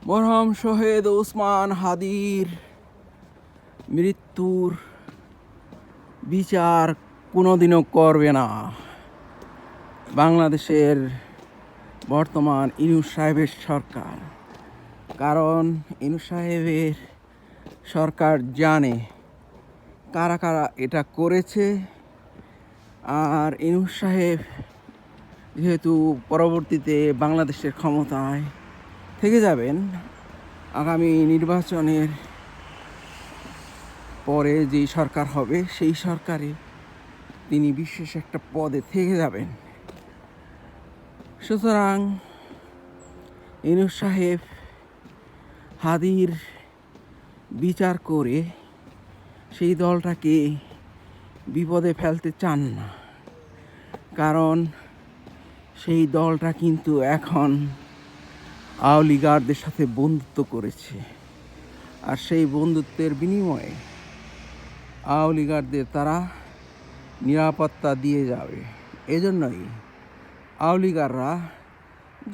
মরহম শহীদ ওসমান হাদির মৃত্যুর বিচার কোনোদিনও করবে না বাংলাদেশের বর্তমান ইউনূস সাহেবের সরকার। কারণ ইউনূস সাহেবের সরকার জানে কারা কারা এটা করেছে। আর ইউনূস সাহেব যেহেতু পরবর্তীতে বাংলাদেশের ক্ষমতায় থেকে যাবেন, আগামী নির্বাচনের পরে যেই সরকার হবে সেই সরকারে তিনি বিশেষ একটা পদে থেকে যাবেন। সুতরাং ইউনূস সাহেব হাদির বিচার করে সেই দলটাকে বিপদে ফেলতে চান না। কারণ সেই দলটা কিন্তু এখন আওয়ামী লীগারদের সাথে বন্ধুত্ব করেছে, আর সেই বন্ধুত্বের বিনিময়ে আওয়ামী লীগারদের তারা নিরাপত্তা দিয়ে যাবে। এজন্যই আওয়ামী লীগাররা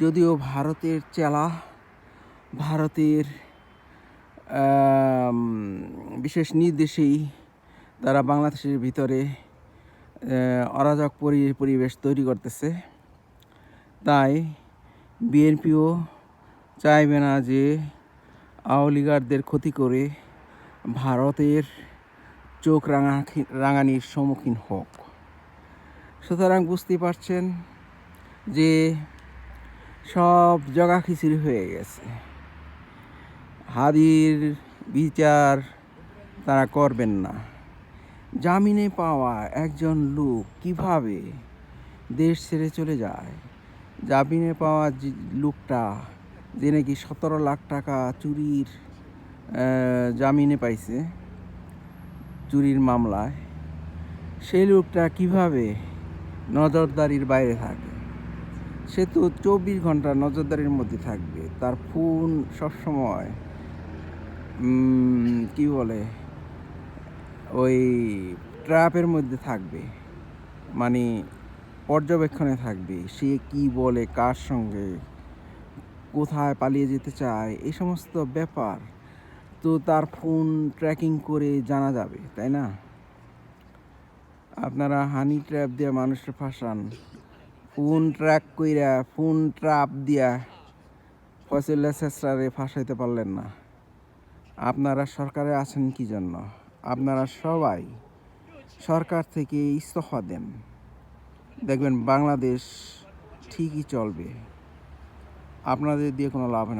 যদিও ভারতের চেলা, ভারতের বিশেষ নির্দেশেই তারা বাংলাদেশের ভিতরে অরাজক পরিবেশ তৈরি করতেছে, তাই বিএনপিও চাইবে না যে আওয়ামী লীগারদের ক্ষতি করে ভারতের চোখ রাঙানির সম্মুখীন হোক। সুতরাং বুঝতে পারছেন যে সব জগা খিচুড়ি হয়ে গেছে। হাদির বিচার তারা করবেন না। জামিনে পাওয়া একজন লোক কিভাবে দেশ ছেড়ে চলে যায়? জামিনে পাওয়া লোকটা যে নাকি 17 লাখ টাকা চুরির জামিনে পাইছে চুরির মামলায়, সেই লোকটা কিভাবে নজরদারির বাইরে থাকে? সে তো 24 ঘন্টা নজরদারির মধ্যে থাকবে। তার ফোন সবসময় কি বলে ওই ট্র্যাপের মধ্যে থাকবে, মানে পর্যবেক্ষণে থাকবে। সে কি বলে, কার সঙ্গে, কোথায় পালিয়ে যেতে চায়, এই সমস্ত ব্যাপার তো তার ফোন ট্র্যাকিং করে জানা যাবে, তাই না? আপনারা হানি ট্র্যাপ দিয়ে মানুষের ফাঁসান, ফোন ট্র্যাক কইরা ফোন ট্র্যাপ দিয়া ফয়সুল্লাহ শেষরারে ফাঁসাইতে পারলেন না। আপনারা সরকারে আছেন কি জন্য? আপনারা সবাই সরকার থেকে ইস্তফা দেন, দেখবেন বাংলাদেশ ঠিকই চলবে। আপনাদের দিয়ে কোনো লাভ না।